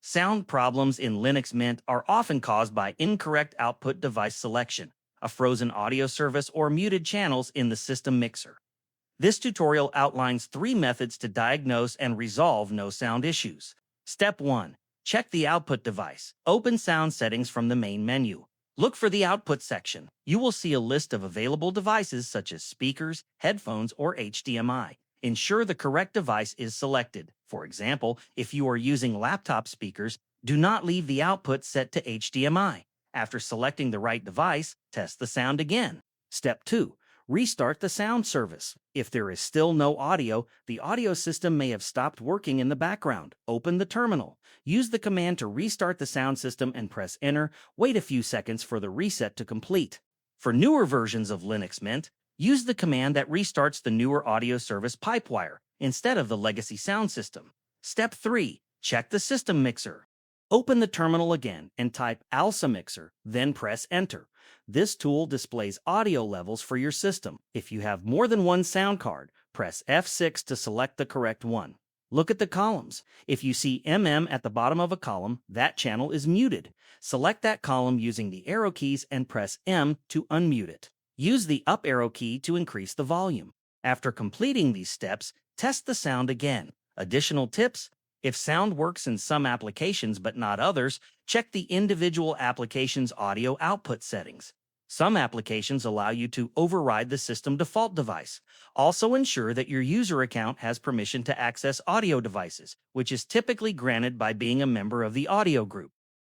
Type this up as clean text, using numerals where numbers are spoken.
Sound problems in Linux Mint are often caused by incorrect output device selection, a frozen audio service, or muted channels in the system mixer. This tutorial outlines 3 methods to diagnose and resolve no-sound issues. Step 1. Check the output device. Open Sound Settings from the main menu. Look for the Output section. You will see a list of available devices such as speakers, headphones, or HDMI. Ensure the correct device is selected. For example, if you are using laptop speakers, do not leave the output set to HDMI. After selecting the right device, test the sound again. Step 2. Restart the sound service. If there is still no audio, the audio system may have stopped working in the background. Open the terminal. Use the command to restart the sound system and press Enter. Wait a few seconds for the reset to complete. For newer versions of Linux Mint, use the command that restarts the newer audio service pipewire instead of the legacy sound system. Step 3. Check the system mixer. Open the terminal again and type Alsamixer, then press Enter. This tool displays audio levels for your system. If you have more than one sound card, press F6 to select the correct one. Look at the columns. If you see at the bottom of a column, that channel is muted. Select that column using the arrow keys and press M to unmute it. Use the up arrow key to increase the volume. After completing these steps, test the sound again. Additional tips: if sound works in some applications but not others, check the individual application's audio output settings. Some applications allow you to override the system default device. Also ensure that your user account has permission to access audio devices, which is typically granted by being a member of the audio group.